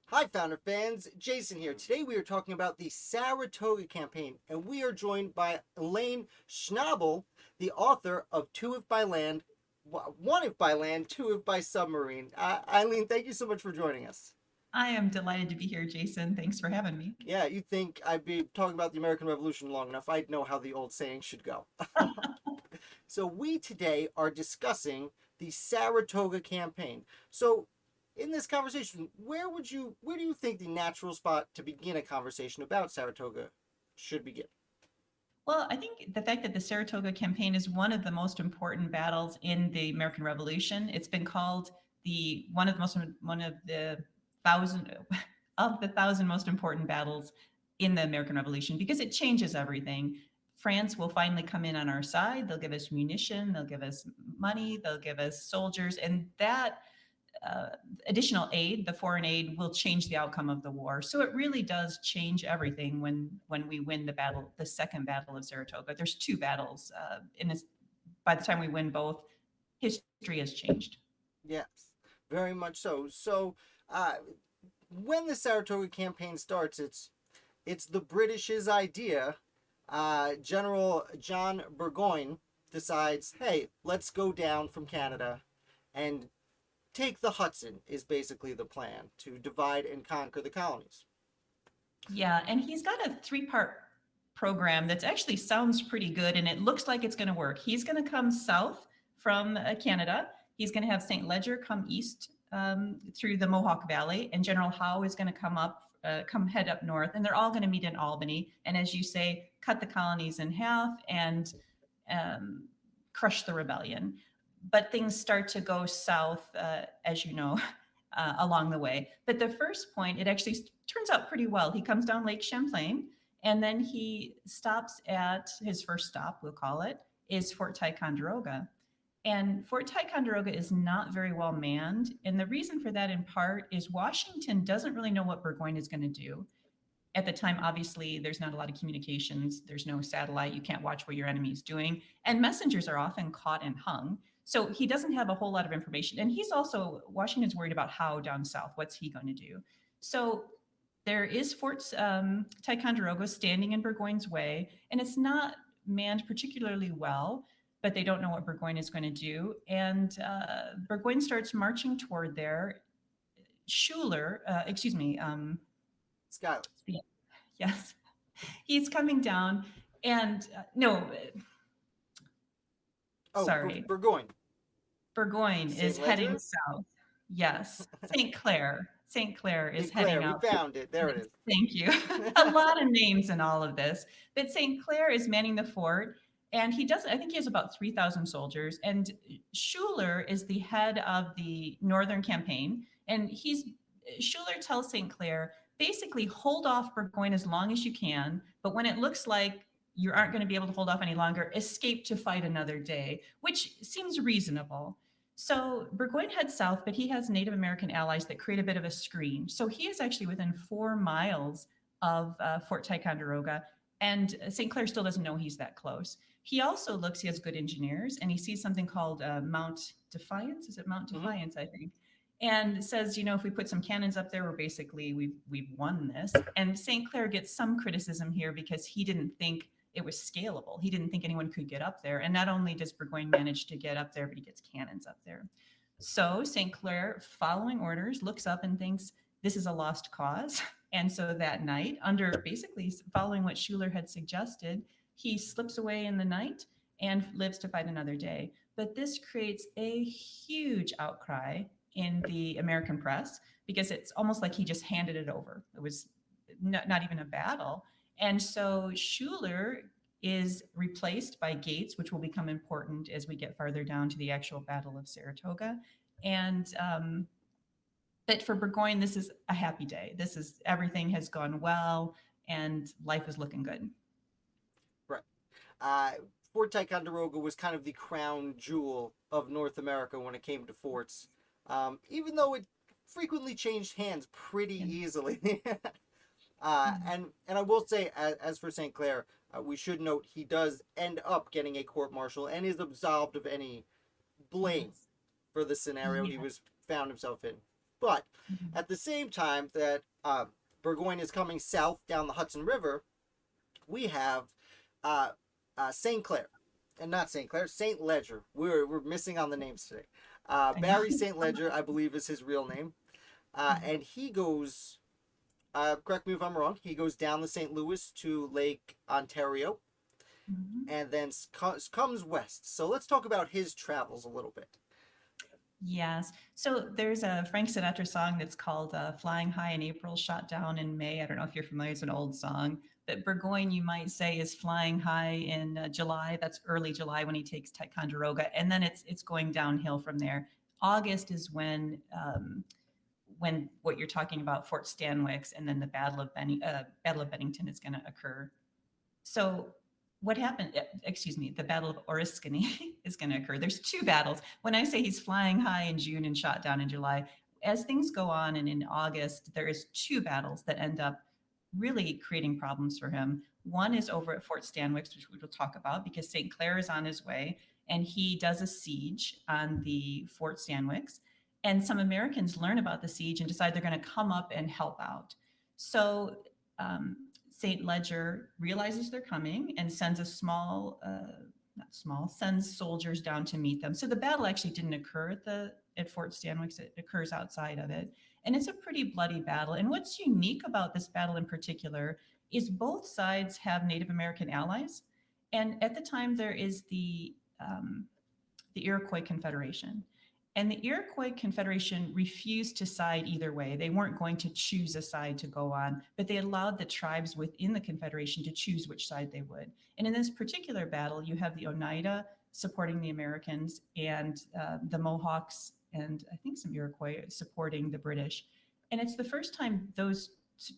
Hi, Founder fans. Jason here. Today we are talking about the Saratoga Campaign, and we are joined by Eileen Schnabel, the author of Two If by Land, One If by Land, Two If by Submarine. Eileen, thank you so much for joining us. I am delighted to be here, Jason. Thanks for having me. Yeah, you'd think I'd be talking about the American Revolution long enough. I'd know how the old saying should go. So we today are discussing the Saratoga Campaign. So in this conversation, where do you think the natural spot to begin a conversation about Saratoga should begin? Well, I think the fact that the Saratoga campaign is one of the most important battles in the American Revolution. It's been called the one of the thousand of the thousand most important battles in the American Revolution because it changes everything. France will finally come in on our side. They'll give us munition, they'll give us money, they'll give us soldiers, and that uh, additional aid, the foreign aid, will change the outcome of the war. So it really does change everything when we win the battle, the second battle of Saratoga. There's two battles, and it's, by the time we win both, history has changed. Yes, very much so. Uh, when the Saratoga Campaign starts, it's the British's idea. General John Burgoyne decides, hey, let's go down from Canada and take the Hudson is basically the plan to divide and conquer the colonies. Yeah, and he's got a three-part program that actually sounds pretty good, and it looks like it's going to work. He's going to come south from Canada. He's going to have St. Ledger come east through the Mohawk Valley, and General Howe is going to come head up north, and they're all going to meet in Albany. And as you say, cut the colonies in half and um, crush the rebellion. But things start to go south, as you know, along the way. But the first point, it actually turns out pretty well. He comes down Lake Champlain, and then he stops at his first stop, we'll call it, is Fort Ticonderoga. And Fort Ticonderoga is not very well manned. And the reason for that, in part, is Washington doesn't really know what Burgoyne is going to do. At the time, obviously, there's not a lot of communications. There's no satellite. You can't watch what your enemy is doing. And messengers are often caught and hung. So he doesn't have a whole lot of information. And he's also, Washington's worried about Howe down south. What's he going to do? So there is Fort Ticonderoga standing in Burgoyne's way, and it's not manned particularly well, but they don't know what Burgoyne is going to do. And Burgoyne starts marching toward there. Schuler, excuse me, Skylar. yes, he's coming down, and no, Oh, sorry, Burgoyne. Burgoyne St. is heading Ledger? south. Yes, St. Clair. St. Clair is St. heading Clair. We out. found it. There it Yes, is. thank you. A lot of names in all of this, but St. Clair is manning the fort, and he does. I think he has about 3,000 soldiers. And Schuler is the head of the Northern Campaign, and he's Schuler tells St. Clair basically hold off Burgoyne as long as you can, but when it looks like you aren't going to be able to hold off any longer, escape to fight another day, which seems reasonable. So Burgoyne heads south, but he has Native American allies that create a bit of a screen. So he is actually within 4 miles of Fort Ticonderoga, and St. Clair still doesn't know he's that close. He also looks, he has good engineers, and he sees something called Mount Defiance. Is it Mount Mm-hmm. Defiance, I think? And says, if we put some cannons up there, we're basically, we've won this. And St. Clair gets some criticism here because he didn't think it was scalable. He didn't think anyone could get up there. And not only does Burgoyne manage to get up there, but he gets cannons up there. So St. Clair, following orders, looks up and thinks this is a lost cause. And so that night, under basically following what Schuler had suggested, he slips away in the night and lives to fight another day. But this creates a huge outcry in the American press because it's almost like he just handed it over. It was not even a battle. And so Schuler is replaced by Gates, which will become important as we get farther down to the actual Battle of Saratoga. And but for Burgoyne, this is a happy day. This is everything has gone well, and life is looking good. Right. Uh, Fort Ticonderoga was kind of the crown jewel of North America when it came to forts, even though it frequently changed hands pretty And, easily. mm, And I will say, as for St. Clair, we should note he does end up getting a court martial and is absolved of any blame yes, for the scenario he yeah. was found himself in. But Mhm. at the same time that Burgoyne is coming south down the Hudson River, we have uh, St. Clair, and not St. Clair, St. Ledger. We're missing on the names today. I know. Barry St. Ledger, I believe, is his real name, and he goes. Correct me if I'm wrong. He goes down the St. Louis to Lake Ontario, Mhm. and then comes west. So let's talk about his travels a little bit. Yes. So there's a Frank Sinatra song that's called Flying High in April, Shot Down in May. I don't know if you're familiar, it's an old song. But Burgoyne, you might say, is flying high in July. That's early July when he takes Ticonderoga. And then it's going downhill from there. August is when what you're talking about, Fort Stanwix, and then the Battle of Bennington is going to occur. So what happened, excuse me, the Battle of Oriskany is going to occur. There's two battles. When I say he's flying high in June and shot down in July, as things go on and in August, there is two battles that end up really creating problems for him. One is over at Fort Stanwix, which we will talk about because St. Clair is on his way and he does a siege on the Fort Stanwix. And some Americans learn about the siege and decide they're going to come up and help out. So St. Ledger realizes they're coming and sends a not small, sends soldiers down to meet them. So the battle actually didn't occur at Fort Stanwix. It occurs outside of it. And it's a pretty bloody battle. And what's unique about this battle in particular is both sides have Native American allies. And at the time, there is the Iroquois Confederation. And the Iroquois Confederation refused to side either way. They weren't going to choose a side to go on, but they allowed the tribes within the Confederation to choose which side they would. And in this particular battle, you have the Oneida supporting the Americans and the Mohawks and I think some Iroquois supporting the British. And it's the first time those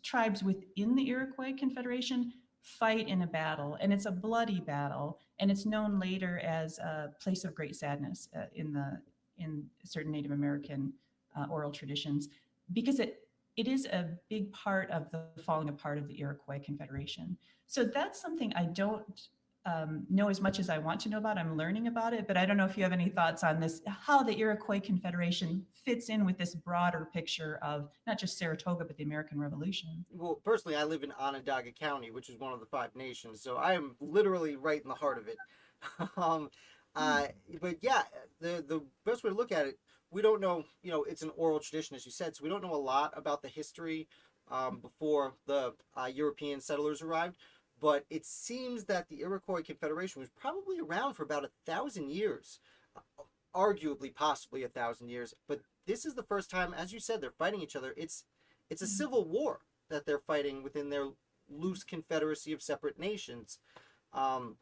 tribes within the Iroquois Confederation fight in a battle, and it's a bloody battle, and it's known later as a place of great sadness in certain Native American oral traditions, because it is a big part of the falling apart of the Iroquois Confederation. So that's something I don't know as much as I want to know about. I'm learning about it, but I don't know if you have any thoughts on this, how the Iroquois Confederation fits in with this broader picture of not just Saratoga, but the American Revolution. Well, personally, I live in Onondaga County, which is one of the Five Nations, so I am literally right in the heart of it. um, uh, but yeah, the best way to look at it, we don't know. It's an oral tradition, as you said, so we don't know a lot about the history before the European settlers arrived. But it seems that the Iroquois Confederation was probably around for about 1,000 years, arguably, possibly 1,000 years. But this is the first time, as you said, they're fighting each other. It's a civil war that they're fighting within their loose confederacy of separate nations. Um,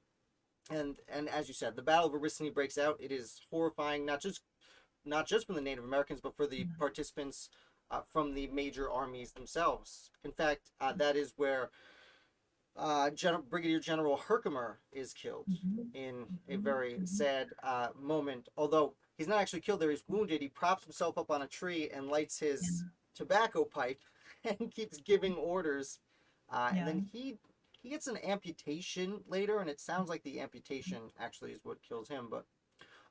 and as you said, the Battle of Oriskany breaks out. It is horrifying, not just for the Native Americans, but for the participants from the major armies themselves. In fact, that is where Brigadier General Herkimer is killed Mhm. in a Mhm. very Mhm. sad moment. Although he's not actually killed there, he's wounded. He props himself up on a tree and lights his Yeah. tobacco pipe and keeps giving orders. And Yeah. then he gets an amputation later, and it sounds like the amputation actually is what kills him. But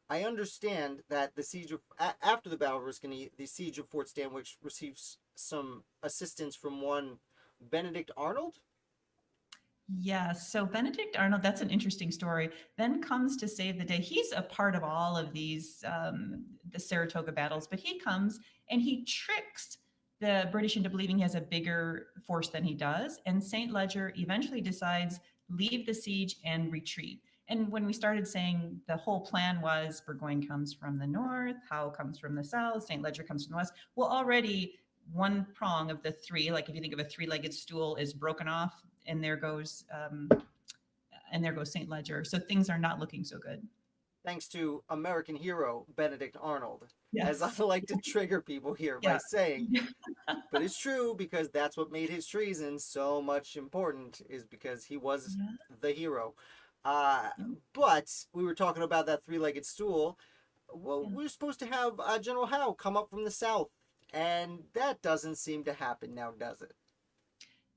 I understand that the siege of after the Battle of Oriskany, the siege of Fort Stanwix receives some assistance from one Benedict Arnold. Yes. So Benedict Arnold, that's an interesting story, then comes to save the day. He's a part of all of these, the Saratoga battles, but he comes and he tricks the British into believing he has a bigger force than he does. And St. Ledger eventually decides leave the siege and retreat. And when we started saying the whole plan was Burgoyne comes from the north, Howe comes from the south, St. Ledger comes from the west. Well, already one prong of the three, like if you think of a three-legged stool, is broken off, and there goes St. Ledger. So things are not looking so good. Thanks to American hero Benedict Arnold, as I Yes. like to trigger people here by Yeah. saying, but it's true because that's what made his treason so much important, is because he was Yeah. the hero. Uh, but we were talking about that three-legged stool. Well, Yeah. we are supposed to have General Howe come up from the south, and that doesn't seem to happen now, does it?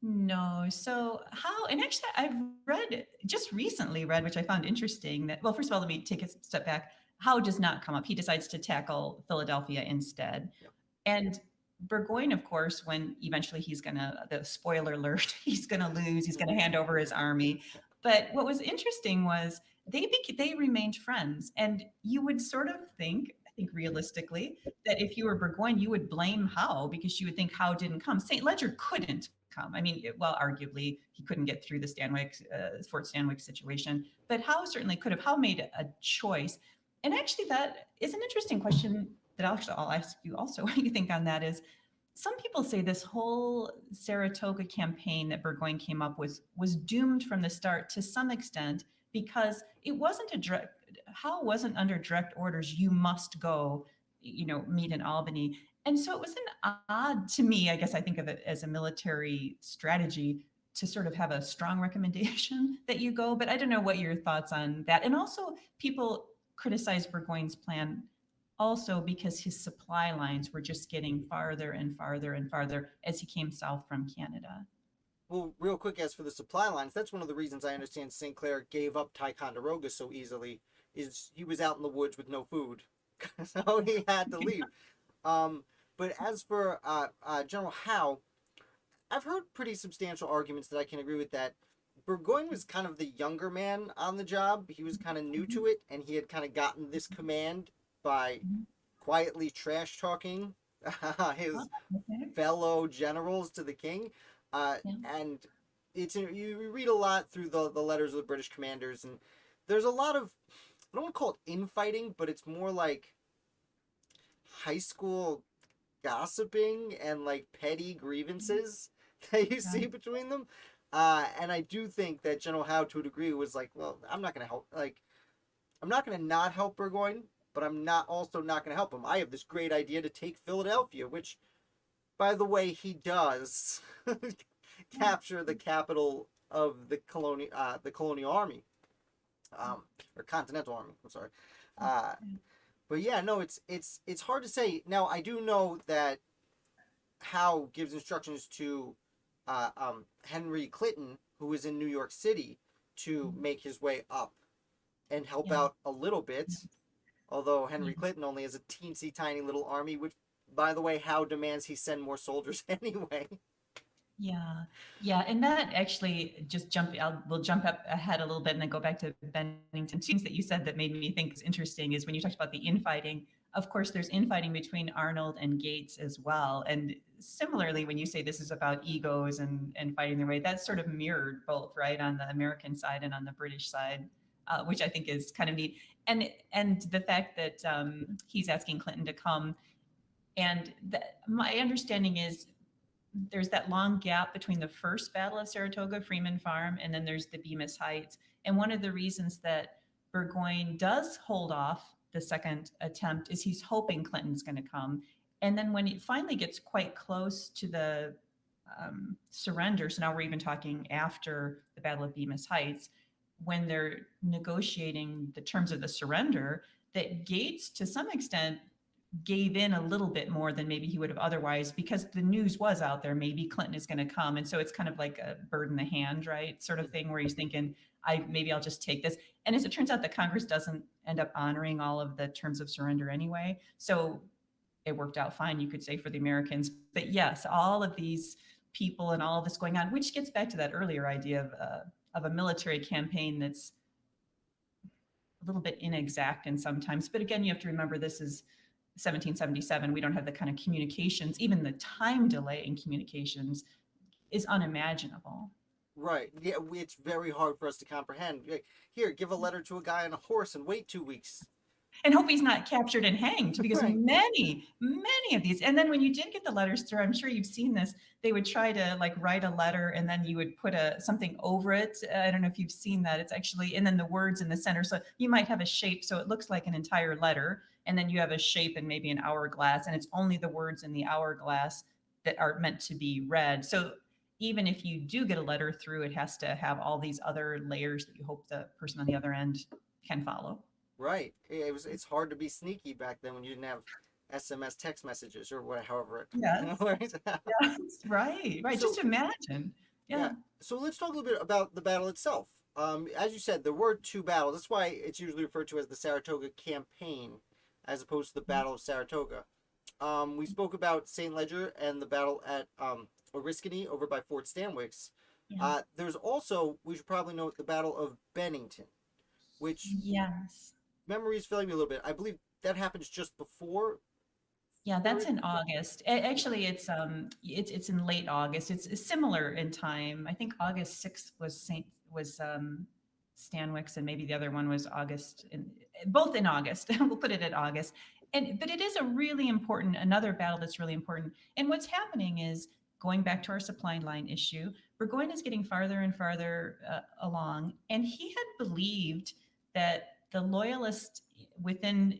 No. So how, and actually I've read just recently read, which I found interesting that, well, first of all, let me take a step back. Howe does not come up. He decides to tackle Philadelphia instead. Yep. And Burgoyne, of course, when eventually the spoiler alert, he's gonna lose, he's gonna hand over his army. But what was interesting was they remained friends, and you would sort of think, I think realistically, that if you were Burgoyne, you would blame Howe because you would think Howe didn't come. St. Ledger couldn't come. I mean, well, arguably he couldn't get through the Fort Stanwix situation, but Howe certainly could have. Howe made a choice, and actually, that is an interesting question that I'll ask you also what you think on that is some people say this whole Saratoga campaign that Burgoyne came up with was doomed from the start to some extent because it wasn't a direct, Howe wasn't under direct orders, you must go, meet in Albany. And so it was an odd to me, I guess I think of it as a military strategy to sort of have a strong recommendation that you go. But I don't know what your thoughts on that. And also people criticize Burgoyne's plan also because his supply lines were just getting farther and farther and farther as he came south from Canada. Well, real quick, as for the supply lines, that's one of the reasons I understand St. Clair gave up Ticonderoga so easily, is he was out in the woods with no food. So he had to leave. But as for General Howe, I've heard pretty substantial arguments that I can agree with that. Burgoyne was kind of the younger man on the job. He was kind of new to it, and he had kind of gotten this command by quietly trash talking his fellow generals to the king. And it's you read a lot through the letters of the British commanders, and there's a lot of, I don't want to call it infighting, but it's more like high school gossiping and like petty grievances that you see between them. And I do think that General Howe, to a degree, was like, well, I'm not going to help. Like, I'm not going to not help Burgoyne, but I'm not going to help him. I have this great idea to take Philadelphia, which, by the way, he does capture the capital of the colonial army, or Continental Army. I'm sorry. But yeah, no, it's hard to say. Now, I do know that Howe gives instructions to Henry Clinton, who is in New York City, to make his way up and help out a little bit. Although Henry Clinton only has a teensy tiny little army, which, by the way, Howe demands he send more soldiers anyway. Yeah, and that actually we'll jump up ahead a little bit and then go back to Bennington. Two things that you said that made me think is interesting is when you talked about the infighting. Of course, there's infighting between Arnold and Gates as well. And similarly, when you say this is about egos and fighting their way, that's sort of mirrored both, right, on the American side and on the British side, which I think is kind of neat. And the fact that he's asking Clinton to come, and my understanding is there's that long gap between the first Battle of Saratoga, Freeman Farm, and then there's the Bemis Heights. And one of the reasons that Burgoyne does hold off the second attempt is he's hoping Clinton's going to come. And then when it finally gets quite close to the surrender, so now we're even talking after the Battle of Bemis Heights, when they're negotiating the terms of the surrender, that Gates, to some extent, gave in a little bit more than maybe he would have otherwise, because the news was out there, maybe Clinton is going to come. And so it's kind of like a bird in the hand, right? Sort of thing where he's thinking, maybe I'll just take this. And as it turns out, the Congress doesn't end up honoring all of the terms of surrender anyway. So it worked out fine, you could say, for the Americans. But yes, all of these people and all of this going on, which gets back to that earlier idea of a military campaign that's a little bit inexact and sometimes. But again, you have to remember this is 1777. We don't have the kind of communications, even the time delay in communications is unimaginable. Right. Yeah, it's very hard for us to comprehend. Here, give a letter to a guy on a horse and wait 2 weeks. And hope he's not captured and hanged, because many of these, and then when you did get the letters through, I'm sure you've seen this, they would try to like write a letter and then you would put something over it. I don't know if you've seen that. It's actually, and then the words in the center. So you might have a shape, so it looks like an entire letter. And then you have a shape and maybe an hourglass, and it's only the words in the hourglass that are meant to be read. So even if you do get a letter through, it has to have all these other layers that you hope the person on the other end can follow. Right. It's hard to be sneaky back then when you didn't have SMS text messages or whatever. However. Yes. Yes. Right. So, just imagine. Yeah. So let's talk a little bit about the battle itself. As you said, there were two battles. That's why it's usually referred to as the Saratoga Campaign, as opposed to the Battle of Saratoga. We spoke about St. Ledger and the battle at Oriskany over by Fort Stanwix. Yeah. There's also, we should probably note, the Battle of Bennington, which Yes. memory is failing me a little bit. I believe that happens just before. Yeah, that's Very, in August. Actually, it's in late August. It's similar in time. I think August 6th was Stanwix, and maybe the other one was August, both in August. We'll put it at August. But it is a really important, another battle that's really important. And what's happening is, going back to our supply line issue, Burgoyne is getting farther and farther along, and he had believed that the loyalists within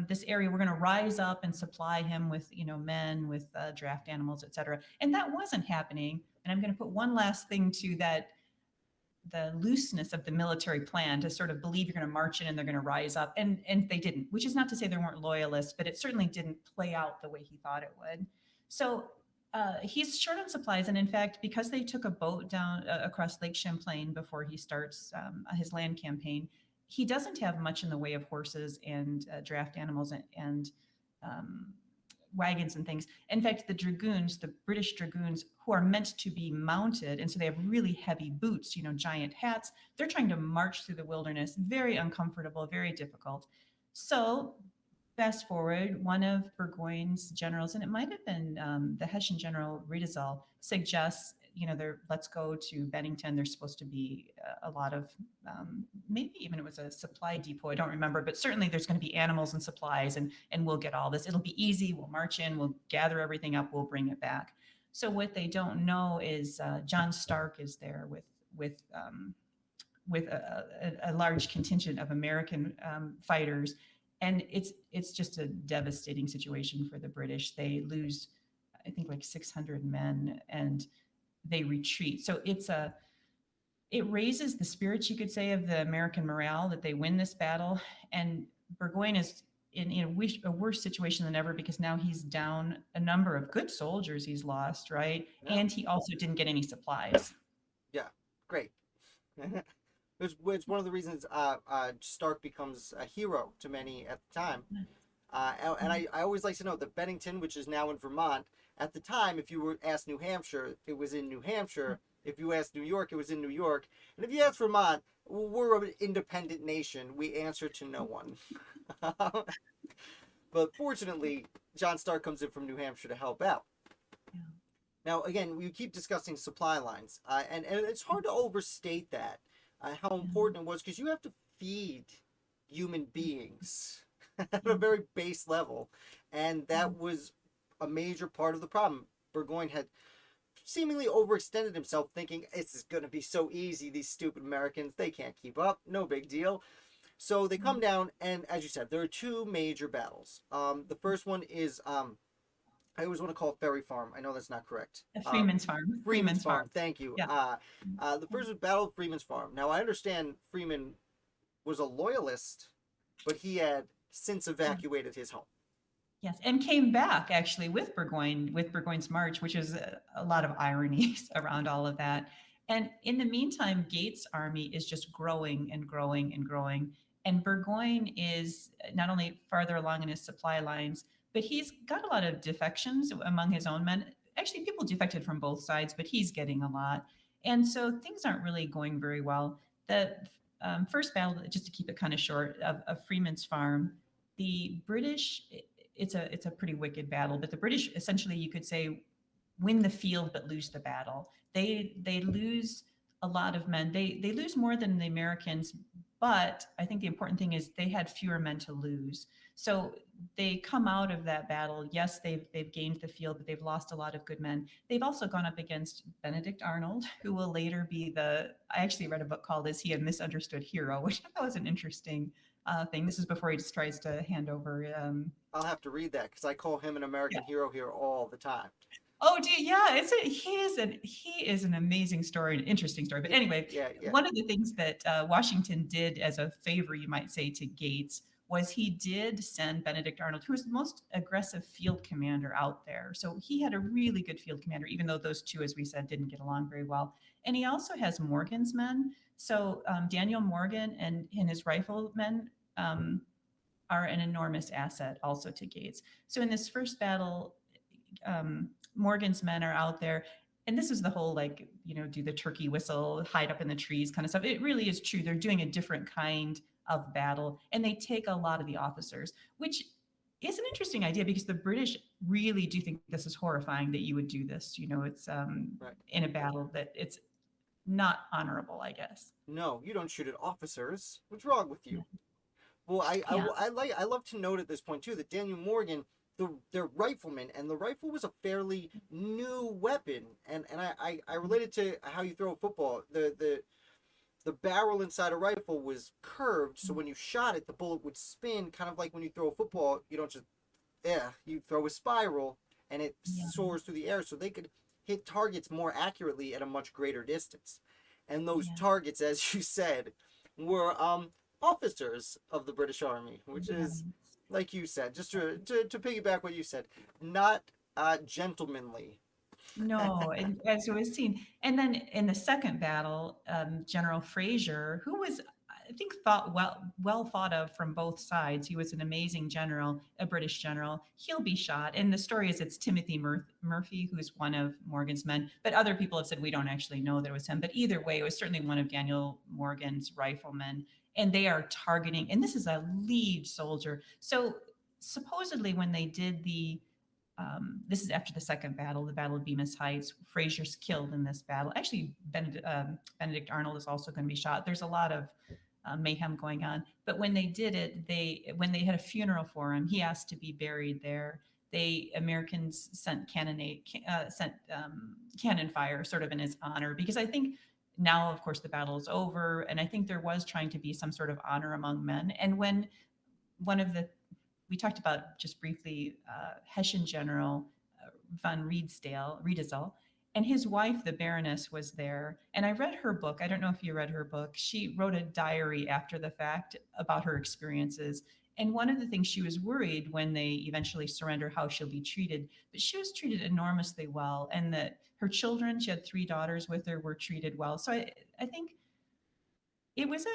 this area were going to rise up and supply him with, men, with draft animals, etc. And that wasn't happening. And I'm going to put one last thing to that: the looseness of the military plan to sort of believe you're going to march in and they're going to rise up, and they didn't. Which is not to say there weren't loyalists, but it certainly didn't play out the way he thought it would. So he's short on supplies, and in fact, because they took a boat down across Lake Champlain before he starts his land campaign, he doesn't have much in the way of horses and draft animals and um, wagons and things. In fact, the dragoons, the British dragoons, who are meant to be mounted, and so they have really heavy boots, giant hats, they're trying to march through the wilderness, very uncomfortable, very difficult. So fast forward, one of Burgoyne's generals, and it might have been the Hessian general Rita, suggests, let's go to Bennington. There's supposed to be a lot of, maybe even it was a supply depot. I don't remember, but certainly there's going to be animals and supplies, and we'll get all this. It'll be easy. We'll march in. We'll gather everything up. We'll bring it back. So what they don't know is John Stark is there with a large contingent of American fighters, and it's just a devastating situation for the British. They lose, I think, like 600 men, and they retreat. So it raises the spirits, you could say, of the American morale that they win this battle, and Burgoyne is in a worse situation than ever, because now he's down a number of good soldiers he's lost, right? yeah, And he also didn't get any supplies. yeah, great. It's one of the reasons Stark becomes a hero to many at the time. And I always like to note that Bennington, which is now in Vermont, at the time, if you were asked New Hampshire, it was in New Hampshire. If you asked New York, it was in New York. And if you asked Vermont, we're an independent nation. We answer to no one. But fortunately, John Stark comes in from New Hampshire to help out. Yeah. Now, again, we keep discussing supply lines, and it's hard to overstate that, how important it was, because you have to feed human beings at a very base level, and that was a major part of the problem. Burgoyne had seemingly overextended himself, thinking this is going to be so easy. These stupid Americans, they can't keep up. No big deal. So they come down, and as you said, there are two major battles. The first one is I always want to call it Ferry Farm. I know that's not correct. Freeman's Farm. Freeman's Farm. Thank you. Yeah. The first was Battle of Freeman's Farm. Now I understand Freeman was a loyalist, but he had since evacuated his home. Yes, and came back actually with Burgoyne's march, which is a lot of ironies around all of that. And in the meantime, Gates' army is just growing and growing and growing. And Burgoyne is not only farther along in his supply lines, but he's got a lot of defections among his own men. Actually, people defected from both sides, but he's getting a lot. And so things aren't really going very well. The first battle, just to keep it kind of short, of Freeman's Farm, the British, it's a pretty wicked battle, but the British, essentially, you could say, win the field but lose the battle. They lose a lot of men. They lose more than the Americans, but I think the important thing is they had fewer men to lose. So they come out of that battle. Yes, they've gained the field, but they've lost a lot of good men. They've also gone up against Benedict Arnold, who will later be I actually read a book called "Is He a Misunderstood Hero?" which I thought was an interesting thing. This is before he just tries to hand over. I'll have to read that because I call him an American hero here all the time. Oh, yeah, he is an amazing story, an interesting story. But anyway, one of the things that Washington did as a favor, you might say, to Gates was he did send Benedict Arnold, who was the most aggressive field commander out there. So he had a really good field commander, even though those two, as we said, didn't get along very well. And he also has Morgan's men. So Daniel Morgan and his riflemen are an enormous asset also to Gates. So in this first battle, Morgan's men are out there. And this is the whole, like, do the turkey whistle, hide up in the trees kind of stuff. It really is true. They're doing a different kind of battle, and they take a lot of the officers, which is an interesting idea because the British really do think this is horrifying that you would do this. It's Right. in a battle that it's not honorable, I guess. No, you don't shoot at officers. What's wrong with Yeah. you? Well, Yeah. I love to note at this point too that Daniel Morgan, they're riflemen, and the rifle was a fairly new weapon, and I related to how you throw a football. The barrel inside a rifle was curved, so when you shot it, the bullet would spin, kind of like when you throw a football. You don't just you throw a spiral, and it Yeah. soars through the air, so they could hit targets more accurately at a much greater distance. And those Yeah. targets, as you said, were officers of the British Army, which is, Right. like you said, just to piggyback what you said, not gentlemanly. No, and as it was seen. And then in the second battle, General Fraser, who was, I think, well thought of from both sides. He was an amazing general, a British general. He'll be shot. And the story is it's Timothy Murphy, who's one of Morgan's men. But other people have said we don't actually know that it was him. But either way, it was certainly one of Daniel Morgan's riflemen. And they are targeting, and this is a lead soldier. So supposedly when they did this is after the second battle, the Battle of Bemis Heights. Fraser's killed in this battle. Actually, Benedict Arnold is also going to be shot. There's a lot of mayhem going on. But when they did it, when they had a funeral for him, he asked to be buried there. Americans sent cannon fire sort of in his honor, because I think now, of course, the battle is over, and I think there was trying to be some sort of honor among men. And when one of the we talked about just briefly Hessian General von Riedesel, and his wife, the Baroness, was there. And I read her book. I don't know if you read her book. She wrote a diary after the fact about her experiences. And one of the things, she was worried when they eventually surrender how she'll be treated, but she was treated enormously well. And that her children, she had 3 daughters with her, were treated well. So I think it was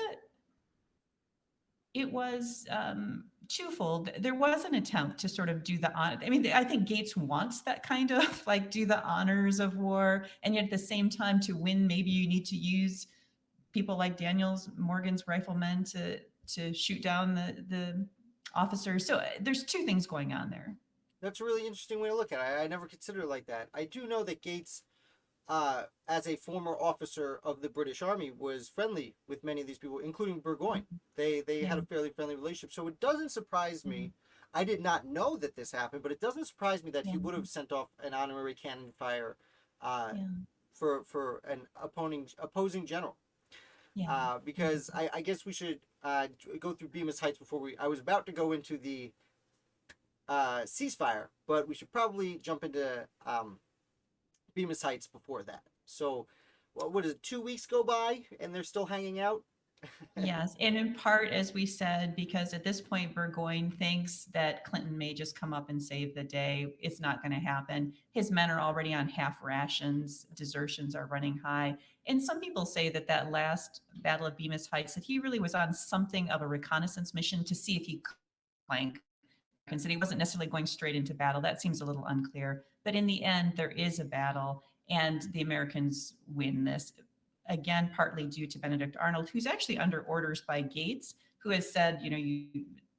twofold. There was an attempt to sort of do the honor. I mean, I think Gates wants that kind of like do the honors of war, and yet at the same time, to win, maybe you need to use people like Daniel's Morgan's riflemen to shoot down the officers. So there's two things going on there. That's a really interesting way to look at it. I never considered it like that. I do know that Gates, as a former officer of the British Army, was friendly with many of these people, including Burgoyne. They Yeah. had a fairly friendly relationship, so it doesn't surprise me. I did not know that this happened, but it doesn't surprise me that Yeah. he would have sent off an honorary cannon fire Yeah. for an opposing general. Yeah. Because I guess we should go through Bemis Heights before we. I was about to go into the ceasefire, but we should probably jump into Bemis Heights before that. So, what is it? 2 weeks go by and they're still hanging out. Yes, and in part, as we said, because at this point, Burgoyne thinks that Clinton may just come up and save the day. It's not going to happen. His men are already on half rations. Desertions are running high. And some people say that that last Battle of Bemis Heights, that he really was on something of a reconnaissance mission to see if he could flank Americans, that he wasn't necessarily going straight into battle. That seems a little unclear. But in the end, there is a battle, and the Americans win this. Again, partly due to Benedict Arnold, who's actually under orders by Gates, who has said, you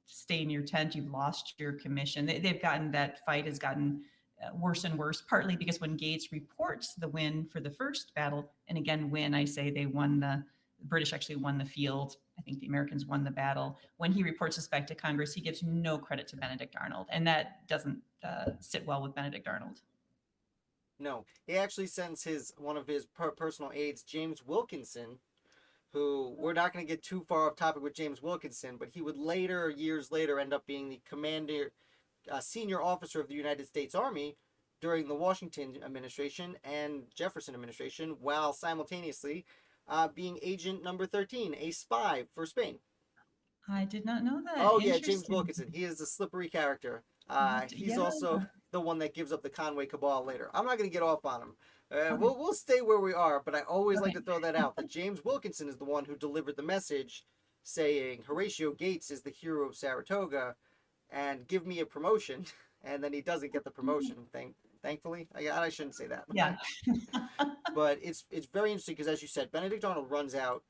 stay in your tent, you've lost your commission. That fight has gotten worse and worse, partly because when Gates reports the win for the first battle, and again, win, I say the British actually won the field. I think the Americans won the battle. When he reports this back to Congress, he gives no credit to Benedict Arnold, and that doesn't sit well with Benedict Arnold. No, he actually sends one of his personal aides, James Wilkinson, who we're not going to get too far off topic with James Wilkinson, but he would years later, end up being the senior officer of the United States Army during the Washington administration and Jefferson administration, while simultaneously being agent number 13, a spy for Spain. I did not know that. Oh yeah, James Wilkinson. He is a slippery character. He's Yeah. also the one that gives up the Conway Cabal later. I'm not going to get off on him. Okay. We'll stay where we are, but I always like Okay. to throw that out. That James Wilkinson is the one who delivered the message saying Horatio Gates is the hero of Saratoga, and give me a promotion, and then he doesn't get the promotion. Thankfully, I shouldn't say that, Yeah. but it's very interesting because, as you said, Benedict Arnold runs out,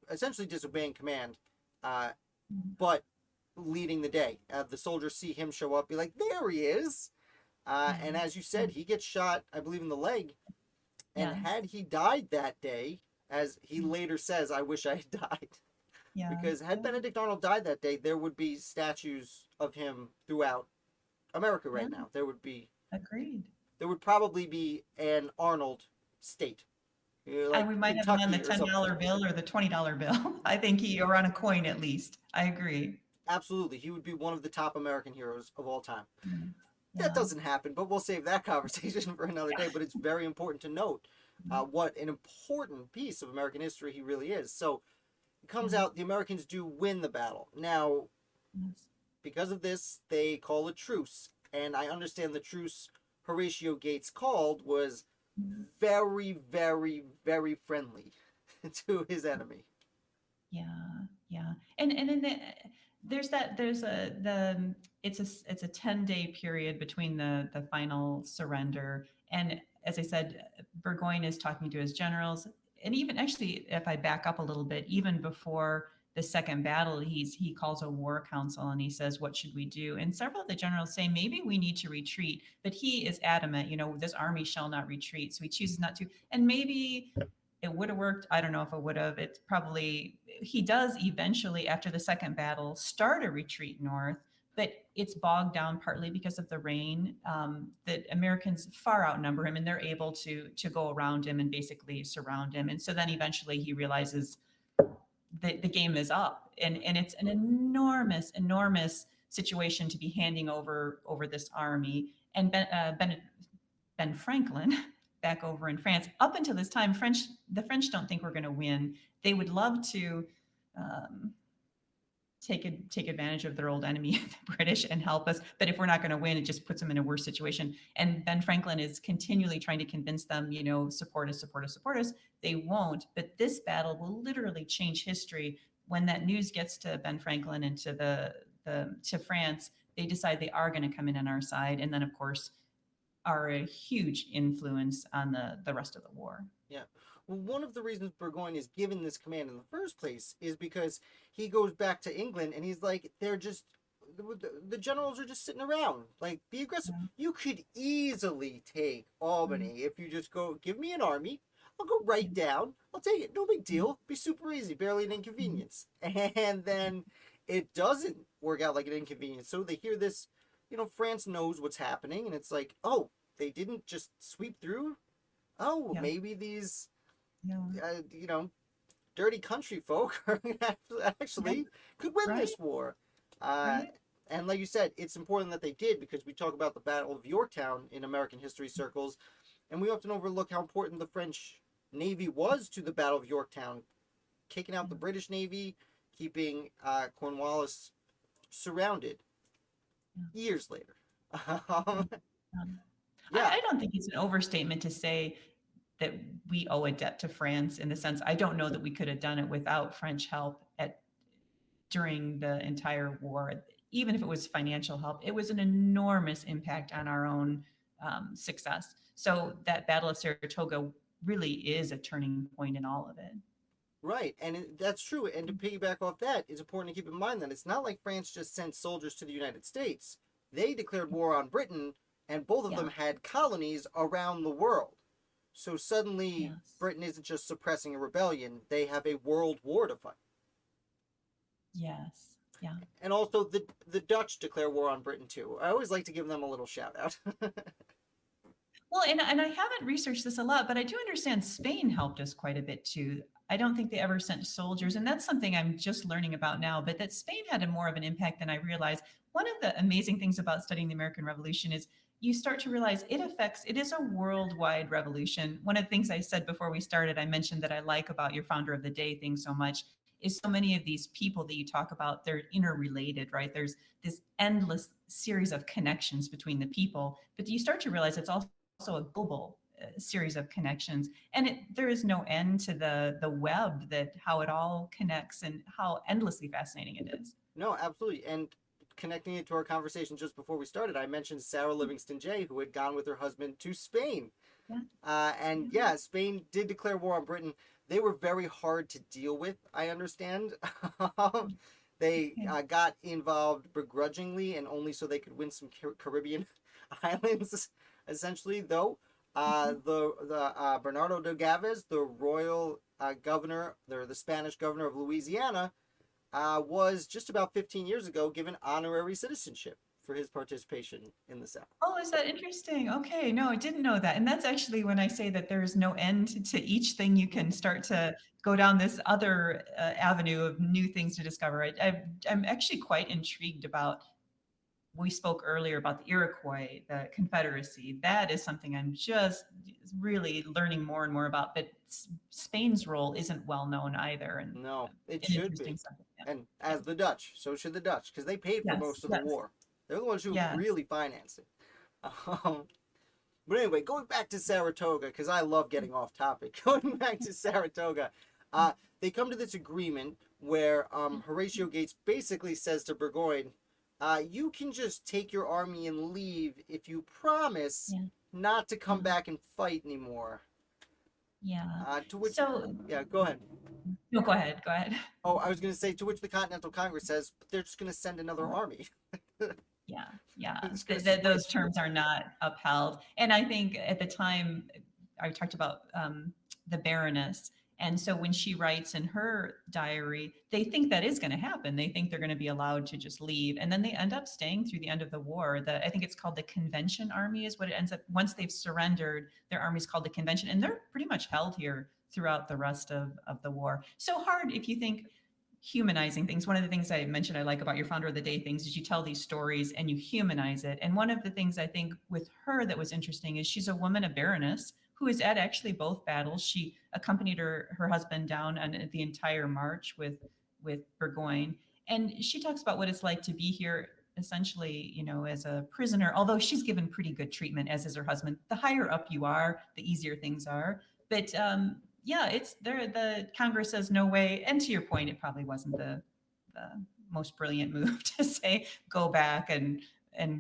essentially disobeying command, uh, but leading the day. The soldiers see him show up, be like, "There he is!" And as you said, he gets shot, I believe, in the leg. And Yes. had he died that day, as he later says, "I wish I had died," Yeah. because had Yeah. Benedict Arnold died that day, there would be statues of him throughout America right Yeah. now. Agreed. There would probably be an Arnold state, And like we might have him on the Kentucky or something. $10 bill or the $20 bill. I think or on a coin at least. I agree. Absolutely, he would be one of the top American heroes of all time. Mm. That Yeah. doesn't happen, but we'll save that conversation for another day. But it's very important to note what an important piece of American history he really is. So it comes out the Americans do win the battle. Now, Yes. because of this, they call a truce. And I understand the truce Horatio Gates called was very, very, very friendly to his enemy. Yeah, yeah, and then there's it's a 10-day period between the final surrender, and as I said, Burgoyne is talking to his generals, and even actually, if I back up a little bit, even before the second battle, he calls a war council and he says, "What should we do?" And several of the generals say, "Maybe we need to retreat," but he is adamant, this army shall not retreat, so he chooses not to, and maybe it would have worked. I don't know if it would have. It's probably, he does eventually, after the second battle, start a retreat north, but it's bogged down partly because of the rain. That Americans far outnumber him, and they're able to go around him and basically surround him. And so then eventually he realizes that the game is up, and it's an enormous situation to be handing over this army. And Ben Franklin back over in France. Up until this time, the French don't think we're going to win. They would love to um, take advantage of their old enemy, the British, and help us. But if we're not going to win, it just puts them in a worse situation. And Ben Franklin is continually trying to convince them, support us, support us, support us. They won't. But this battle will literally change history. When that news gets to Ben Franklin and to France, they decide they are going to come in on our side. And then, of course, are a huge influence on the rest of the war. Yeah. Well, one of the reasons Burgoyne is given this command in the first place is because he goes back to England and he's like, they're just, the generals are just sitting around. Like, be aggressive. Yeah. You could easily take Albany if you just go, give me an army. I'll go right down. I'll take it. No big deal. Be super easy. Barely an inconvenience. And then it doesn't work out like an inconvenience. So they hear this, France knows what's happening. And it's like, oh, they didn't just sweep through. Oh, Yeah. maybe these, Yeah. dirty country folk actually could win this war. Right. And like you said, it's important that they did because we talk about the Battle of Yorktown in American history circles, and we often overlook how important the French Navy was to the Battle of Yorktown, kicking out the British Navy, keeping Cornwallis surrounded years later. Yeah. I don't think it's an overstatement to say that we owe a debt to France in the sense, I don't know that we could have done it without French help during the entire war. Even if it was financial help, it was an enormous impact on our own success. So that Battle of Saratoga really is a turning point in all of it. Right, and that's true. And to piggyback off that, it's important to keep in mind that it's not like France just sent soldiers to the United States. They declared war on Britain, and both of them had colonies around the world. So suddenly, Britain isn't just suppressing a rebellion, they have a world war to fight. Yes. Yeah. And also, the Dutch declare war on Britain, too. I always like to give them a little shout out. Well, and I haven't researched this a lot, but I do understand Spain helped us quite a bit too. I don't think they ever sent soldiers, and that's something I'm just learning about now, but that Spain had more of an impact than I realized. One of the amazing things about studying the American Revolution is you start to realize it is a worldwide revolution. One of the things I said before we started, I mentioned that I like about your founder of the day thing so much is so many of these people that you talk about, they're interrelated, right? There's this endless series of connections between the people, but you start to realize it's also a global series of connections. And there is no end to the web, that how it all connects and how endlessly fascinating it is. No, absolutely. And connecting it to our conversation just before we started, I mentioned Sarah Livingston Jay, who had gone with her husband to Spain. Yeah. And yeah, Spain did declare war on Britain. They were very hard to deal with, I understand. They Okay. got involved begrudgingly and only so they could win some Caribbean islands, essentially, though. The Bernardo de Gaves, the royal governor, the Spanish governor of Louisiana, was just about 15 years ago given honorary citizenship for his participation in the South. Oh, is that interesting? Okay, no, I didn't know that. And that's actually when I say that there's no end to each thing. You can start to go down this other avenue of new things to discover. I'm actually quite intrigued about. We spoke earlier about the Iroquois, the Confederacy. That is something I'm just really learning more and more about. But Spain's role isn't well known either, and No, it an should interesting be. subject. Yeah. And Yeah. as the Dutch, so should the Dutch, because they paid for Yes. most of the Yes. war. They're the ones who Yeah. really financed it. Um, but anyway, going back to Saratoga, because I love getting off topic. Going back to Saratoga, they come to this agreement where Horatio Gates basically says to Burgoyne, you can just take your army and leave if you promise Yeah. not to come Yeah. back and fight anymore. Yeah. To which, So, yeah, go ahead. no, go ahead. Go ahead. Oh, I was going to say, to which the Continental Congress says they're just going to send another army. Yeah, yeah. It's gonna Those switch. terms are not upheld. And I think at the time, I talked about the baroness. And so when she writes in her diary, they think that is going to happen. They think they're going to be allowed to just leave. And then they end up staying through the end of the war. I think it's called the Convention Army is what it ends up. Once they've surrendered, their army is called the Convention. And they're pretty much held here throughout the rest of the war. So hard if you think humanizing things. One of the things I mentioned I like about your founder of the day things is you tell these stories and you humanize it. And one of the things I think with her that was interesting is she's a woman, a baroness, who is at actually both battles. She accompanied her husband down on the entire march with Burgoyne. And she talks about what it's like to be here essentially, as a prisoner, although she's given pretty good treatment, as is her husband. The higher up you are, the easier things are. But yeah, it's there. The Congress says no way. And to your point, it probably wasn't the most brilliant move to say go back and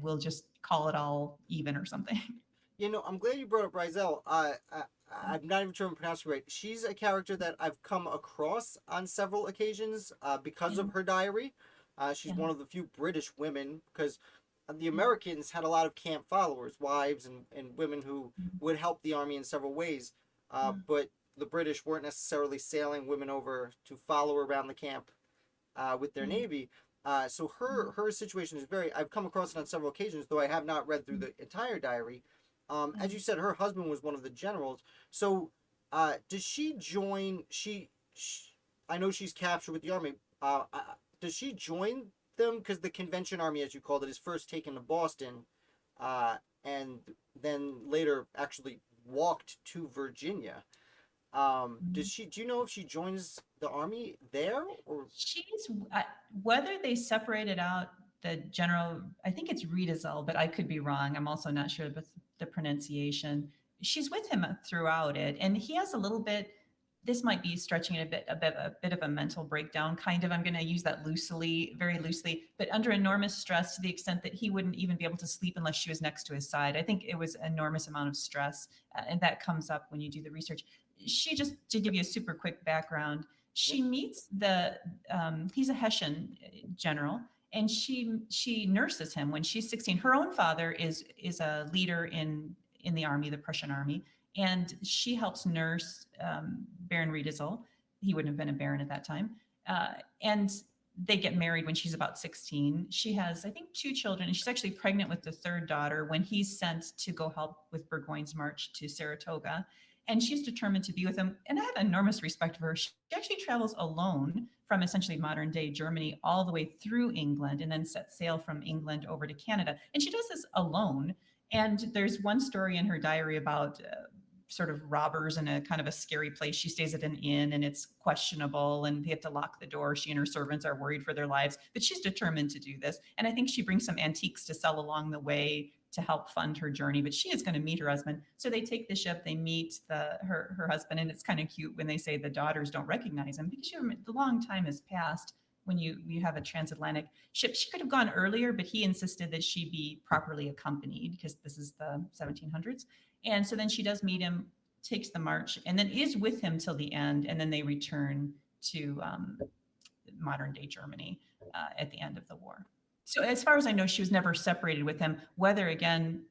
we'll just call it all even or something. I'm glad you brought up Rizel. I'm not even sure I'm pronouncing it right. She's a character that I've come across on several occasions because Yeah. of her diary. She's Yeah. one of the few British women, because the Americans had a lot of camp followers, wives and women who would help the army in several ways. But the British weren't necessarily sailing women over to follow around the camp with their navy. So her situation is I've come across it on several occasions, though I have not read through the entire diary. As you said, her husband was one of the generals. So does she join? I know she's captured with the army. Does she join them? Because the Convention Army, as you called it, is first taken to Boston, and then later actually walked to Virginia. Do you know if she joins the army there or? She's whether they separated out the general, I think it's Rita, but I could be wrong. I'm also not sure with the pronunciation. She's with him throughout it, and he has a little bit. This might be stretching it a bit of a mental breakdown, kind of. I'm going to use that loosely, very loosely, but under enormous stress to the extent that he wouldn't even be able to sleep unless she was next to his side. I think it was an enormous amount of stress, and that comes up when you do the research. She just to give you a super quick background. She meets he's a Hessian general, and she nurses him when she's 16. Her own father is a leader in the army, the Prussian army, and she helps nurse Baron Riedesel. He wouldn't have been a baron at that time, and they get married when she's about 16. She has, I think, 2 children, and she's actually pregnant with the 3rd daughter when he's sent to go help with Burgoyne's march to Saratoga. And she's determined to be with him. And I have enormous respect for her. She actually travels alone from essentially modern day Germany all the way through England and then sets sail from England over to Canada. And she does this alone. And there's one story in her diary about sort of robbers in a kind of a scary place. She stays at an inn and it's questionable and they have to lock the door. She and her servants are worried for their lives, but she's determined to do this. And I think she brings some antiques to sell along the way to help fund her journey, but she is going to meet her husband. So they take the ship, they meet her husband, and it's kind of cute when they say the daughters don't recognize him because the long time has passed when you have a transatlantic ship. She could have gone earlier, but he insisted that she be properly accompanied because this is the 1700s. And so then she does meet him, takes the march, and then is with him till the end, and then they return to modern day Germany at the end of the war. So as far as I know, she was never separated with him. Whether again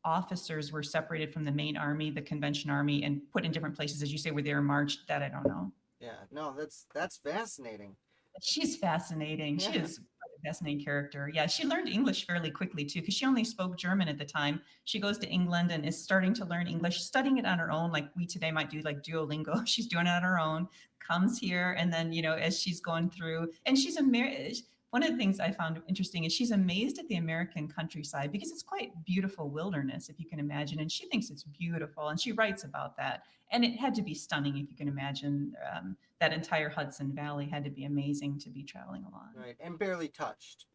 officers were separated from the main army, the convention army, and put in different places, as you say, where they were marched, that I don't know. Yeah, no, that's fascinating. She's fascinating. Yeah. She is a fascinating character. Yeah, she learned English fairly quickly too, because she only spoke German at the time. She goes to England and is starting to learn English, studying it on her own, like we today might do, like Duolingo. She's doing it on her own. Comes here, and then as she's going through, and she's one of the things I found interesting is she's amazed at the American countryside because it's quite beautiful wilderness, if you can imagine, and she thinks it's beautiful, and she writes about that. And it had to be stunning, if you can imagine. That entire Hudson Valley had to be amazing to be traveling along. Right, and barely touched.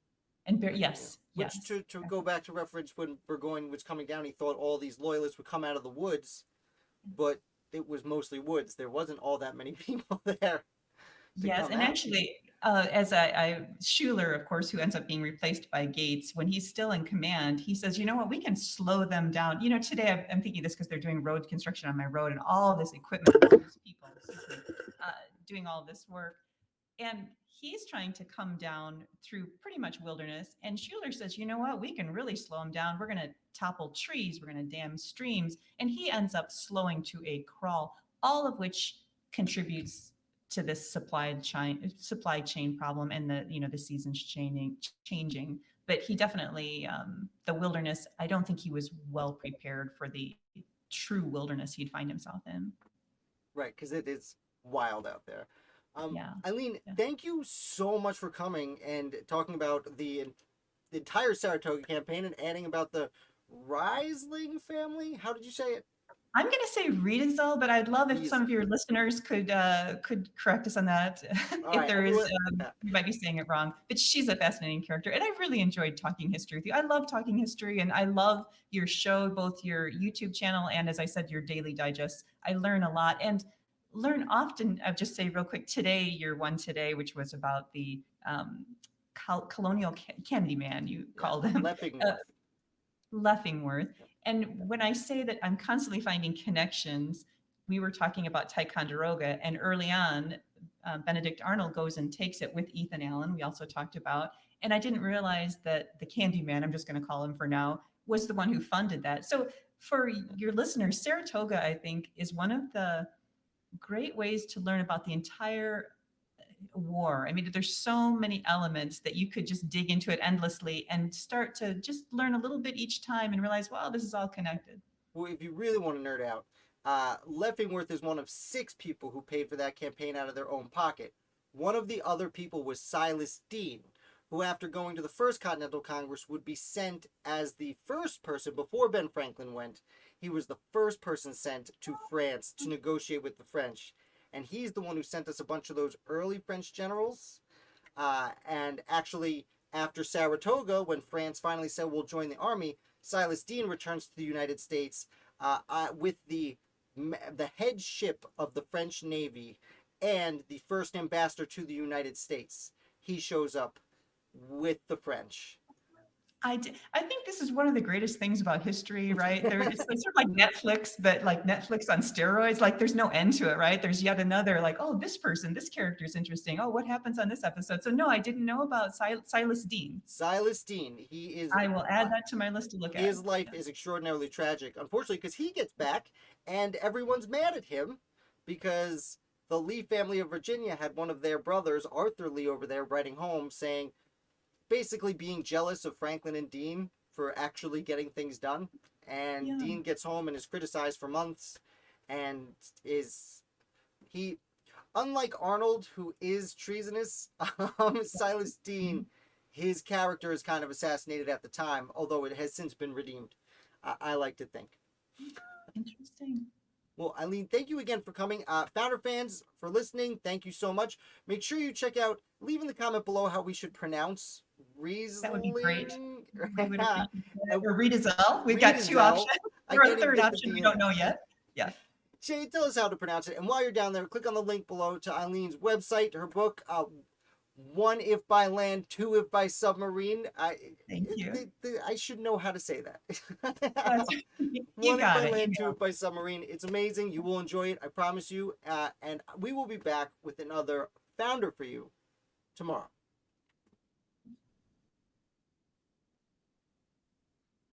And yes, Which yes. to go back to reference when Burgoyne was coming down, he thought all these loyalists would come out of the woods, but it was mostly woods. There wasn't all that many people there. Yes, and out. actually, as Schuler, of course, who ends up being replaced by Gates, when he's still in command, he says, you know what, we can slow them down. Today I'm thinking this because they're doing road construction on my road and all this equipment, all these people, doing all this work. And he's trying to come down through pretty much wilderness. And Schuler says, you know what, we can really slow them down. We're going to topple trees. We're going to dam streams. And he ends up slowing to a crawl, all of which contributes to this supply chain problem and the seasons changing. But he definitely, the wilderness, I don't think he was well prepared for the true wilderness he'd find himself in. Right, because it is wild out there. Yeah. Eileen, Yeah. thank you so much for coming and talking about the entire Saratoga campaign and adding about the Riesling family. How did you say it? I'm going to say Rita, but I'd love if some of your listeners could correct us on that. If there is, you might be saying it wrong. But she's a fascinating character, and I've really enjoyed talking history with you. I love talking history, and I love your show, both your YouTube channel and, as I said, your daily digests. I learn a lot and learn often. I'll just say real quick, today, your one today, which was about the colonial Candyman, you called him. Leffingworth. And when I say that I'm constantly finding connections, we were talking about Ticonderoga, and early on, Benedict Arnold goes and takes it with Ethan Allen, we also talked about. And I didn't realize that the Candyman, I'm just going to call him for now, was the one who funded that. So for your listeners, Saratoga, I think, is one of the great ways to learn about the entire war. I mean, there's so many elements that you could just dig into it endlessly and start to just learn a little bit each time and realize, wow, this is all connected. Well, if you really want to nerd out, Leffingworth is one of 6 people who paid for that campaign out of their own pocket. One of the other people was Silas Deane, who after going to the First Continental Congress would be sent as the first person, before Ben Franklin went, he was the first person sent to France to negotiate with the French. And he's the one who sent us a bunch of those early French generals. And actually, after Saratoga, when France finally said, we'll join the army, Silas Deane returns to the United States with the headship of the French Navy and the first ambassador to the United States. He shows up with the French. I think this is one of the greatest things about history, right? It's sort of like Netflix, but like Netflix on steroids. Like there's no end to it, right? There's yet another, like, oh, this character is interesting. Oh, what happens on this episode? So no, I didn't know about Silas Deane. Silas Deane. He is. I will add that to my list to look at. His life is extraordinarily tragic, unfortunately, because he gets back and everyone's mad at him because the Lee family of Virginia had one of their brothers, Arthur Lee, over there writing home saying, basically being jealous of Franklin and Deane for actually getting things done. And Deane gets home and is criticized for months and unlike Arnold, who is treasonous, Silas Deane, his character is kind of assassinated at the time, although it has since been redeemed. I like to think. Interesting. Well, Eileen, thank you again for coming. Founder fans, for listening, thank you so much. Make sure you check out, leave in the comment below how we should pronounce That would be great. Riesling. We would appreciate that. And Or Rita. We've got two Riedesel. options. I Or a can't even third get the option D we in don't there. know yet. Yeah. Shay, tell us how to pronounce it. And while you're down there, click on the link below to Eileen's website, her book, One If by Land, Two If by Submarine. Thank you. I should know how to say that. You One If got by it. Land, Two If by Submarine. It's amazing. You will enjoy it. I promise you. And we will be back with another founder for you tomorrow.